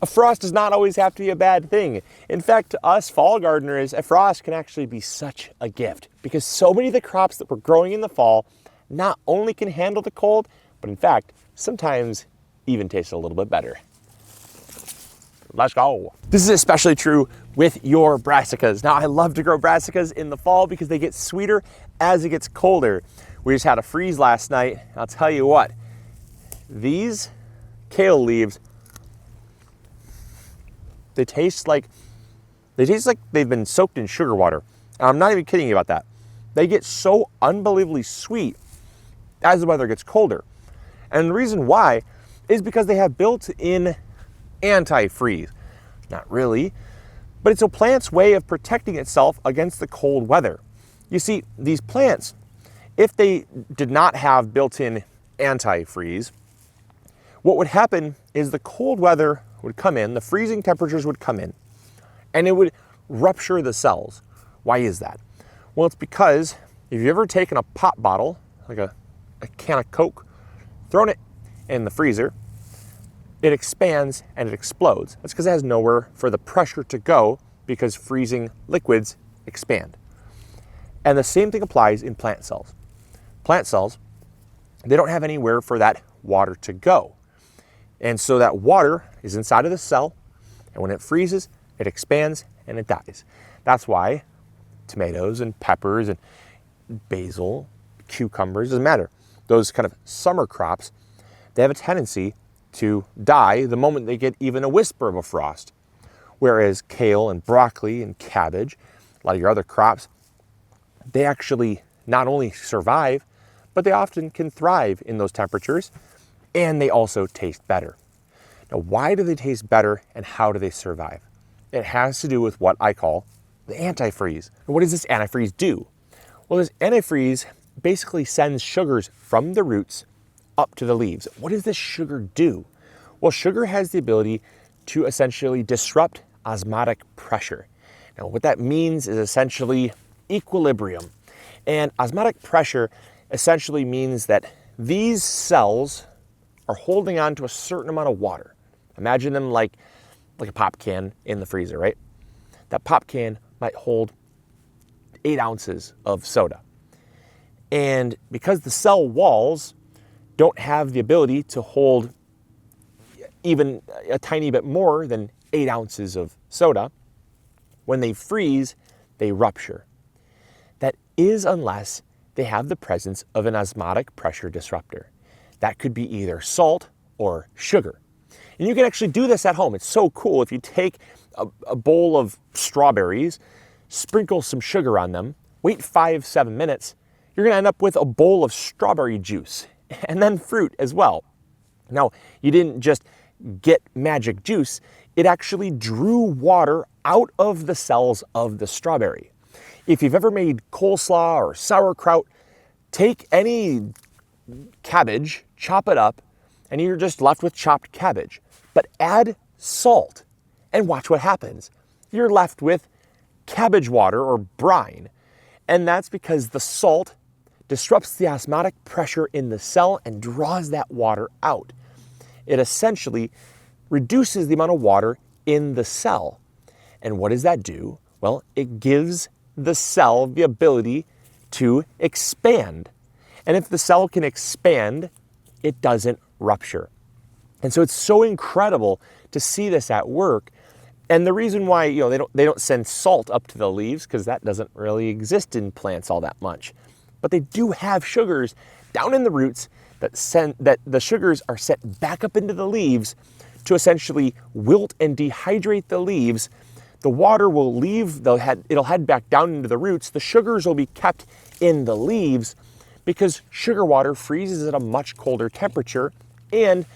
A frost does not always have to be a bad thing. In fact, to us fall gardeners, a frost can actually be such a gift because so many of the crops that we're growing in the fall not only can handle the cold, but in fact, sometimes even taste a little bit better. Let's go. This is especially true with your brassicas. Now, I love to grow brassicas in the fall because they get sweeter as it gets colder. We just had a freeze last night. I'll tell you what, these kale leaves, they taste like they've been soaked in sugar water. And I'm not even kidding you about that. They get so unbelievably sweet as the weather gets colder. And the reason why is because they have built-in antifreeze. Not really, but it's a plant's way of protecting itself against the cold weather. You see, these plants, if they did not have built-in antifreeze, what would happen is the cold weather would come in, the freezing temperatures would come in, and it would rupture the cells. Why is that? Well, it's because if you've ever taken a pop bottle, like a can of Coke, thrown it in the freezer, it expands and it explodes. That's because it has nowhere for the pressure to go because freezing liquids expand. And the same thing applies in plant cells. Plant cells, they don't have anywhere for that water to go. And so that water is inside of the cell, and when it freezes, it expands and it dies. That's why tomatoes and peppers and basil, cucumbers, doesn't matter. Those kind of summer crops, they have a tendency to die the moment they get even a whisper of a frost. Whereas kale and broccoli and cabbage, a lot of your other crops, they actually not only survive, but they often can thrive in those temperatures, and they also taste better. Now, why do they taste better and how do they survive? It has to do with what I call the antifreeze. And what does this antifreeze do? Well, this antifreeze basically sends sugars from the roots up to the leaves. What does this sugar do? Well, sugar has the ability to essentially disrupt osmotic pressure. Now, what that means is essentially equilibrium. And osmotic pressure essentially means that these cells are holding on to a certain amount of water. Imagine them like a pop can in the freezer, right? That pop can might hold 8 ounces of soda. And because the cell walls don't have the ability to hold even a tiny bit more than 8 ounces of soda, when they freeze, they rupture. That is unless they have the presence of an osmotic pressure disruptor. That could be either salt or sugar. And you can actually do this at home. It's so cool. If you take a bowl of strawberries, sprinkle some sugar on them, wait 5-7 minutes, you're gonna end up with a bowl of strawberry juice and then fruit as well. Now, you didn't just get magic juice, it actually drew water out of the cells of the strawberry. If you've ever made coleslaw or sauerkraut, take any cabbage, chop it up, and you're just left with chopped cabbage. But add salt and watch what happens. You're left with cabbage water or brine. And that's because the salt disrupts the osmotic pressure in the cell and draws that water out. It essentially reduces the amount of water in the cell. And what does that do? Well, it gives the cell the ability to expand. And if the cell can expand, it doesn't rupture. And so it's so incredible to see this at work. And the reason why, they don't send salt up to the leaves, because that doesn't really exist in plants all that much. But they do have sugars down in the roots that the sugars are sent back up into the leaves to essentially wilt and dehydrate the leaves. The water will leave, it'll head back down into the roots. The sugars will be kept in the leaves because sugar water freezes at a much colder temperature and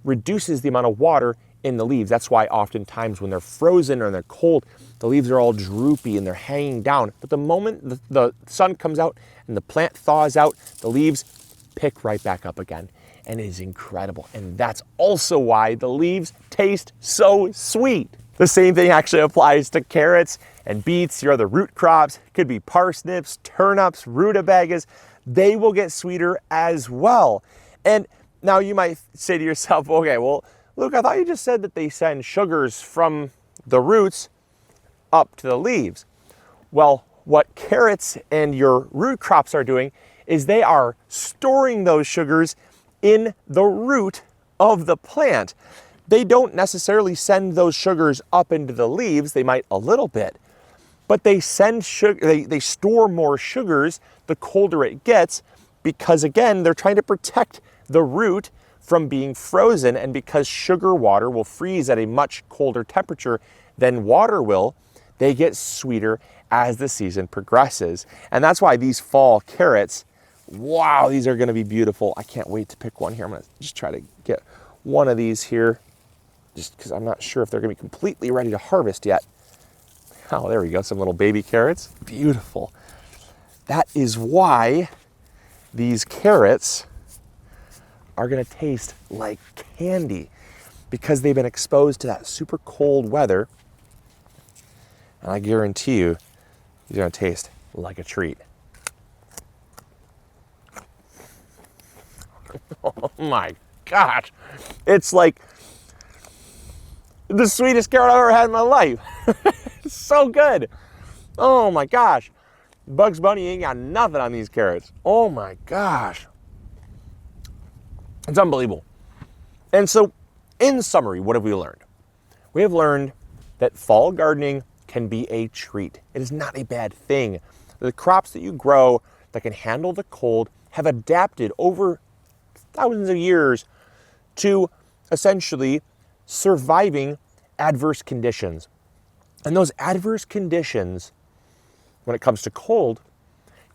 reduces the amount of water in the leaves. That's why oftentimes when they're frozen or they're cold, the leaves are all droopy and they're hanging down. But the moment the sun comes out and the plant thaws out, the leaves pick right back up again. And it is incredible. And that's also why the leaves taste so sweet. The same thing actually applies to carrots and beets, your other root crops. It could be parsnips, turnips, rutabagas. They will get sweeter as well. And now you might say to yourself, okay, well, Luke, I thought you just said that they send sugars from the roots up to the leaves. Well, what carrots and your root crops are doing is they are storing those sugars in the root of the plant. They don't necessarily send those sugars up into the leaves. They might a little bit, but they send sugar, they store more sugars the colder it gets, because again, they're trying to protect the root from being frozen. And because sugar water will freeze at a much colder temperature than water will, they get sweeter as the season progresses. And that's why these fall carrots, wow, these are gonna be beautiful. I can't wait to pick one here. I'm gonna just try to get one of these here, just because I'm not sure if they're gonna be completely ready to harvest yet. Oh, there we go, some little baby carrots. Beautiful. That is why these carrots are gonna taste like candy, because they've been exposed to that super cold weather. And I guarantee you, these are gonna taste like a treat. Oh my gosh. It's like the sweetest carrot I've ever had in my life. It's so good. Oh my gosh. Bugs Bunny ain't got nothing on these carrots. Oh my gosh. It's unbelievable. And so, in summary, what have we learned? We have learned that fall gardening can be a treat. It is not a bad thing. The crops that you grow that can handle the cold have adapted over thousands of years to essentially surviving adverse conditions. And those adverse conditions, when it comes to cold,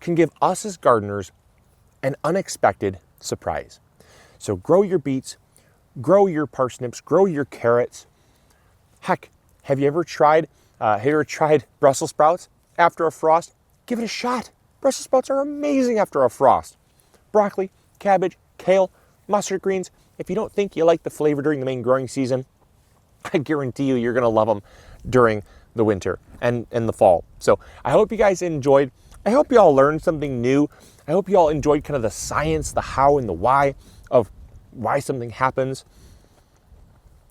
can give us as gardeners an unexpected surprise. So grow your beets, grow your parsnips, grow your carrots. Heck, have you ever tried Brussels sprouts after a frost? Give it a shot. Brussels sprouts are amazing after a frost. Broccoli, cabbage, kale, mustard greens. If you don't think you like the flavor during the main growing season, I guarantee you, you're gonna love them during the winter and the fall. So I hope you guys enjoyed. I hope you all learned something new. I hope you all enjoyed kind of the science, the how and the why of why something happens.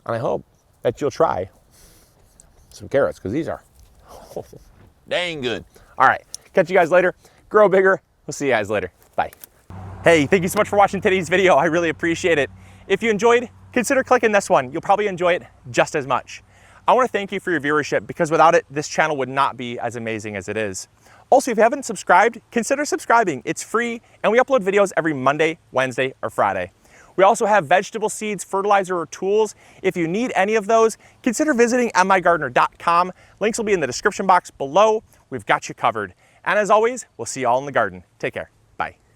And I hope that you'll try some carrots, because these are dang good. All right, catch you guys later. Grow bigger. We'll see you guys later. Bye. Hey, thank you so much for watching today's video. I really appreciate it. If you enjoyed, consider clicking this one. You'll probably enjoy it just as much. I want to thank you for your viewership, because without it, this channel would not be as amazing as it is. Also, if you haven't subscribed, consider subscribing. It's free, and we upload videos every Monday, Wednesday, or Friday. We also have vegetable seeds, fertilizer, or tools. If you need any of those, consider visiting MIgardener.com. Links will be in the description box below. We've got you covered. And as always, we'll see you all in the garden. Take care. Bye.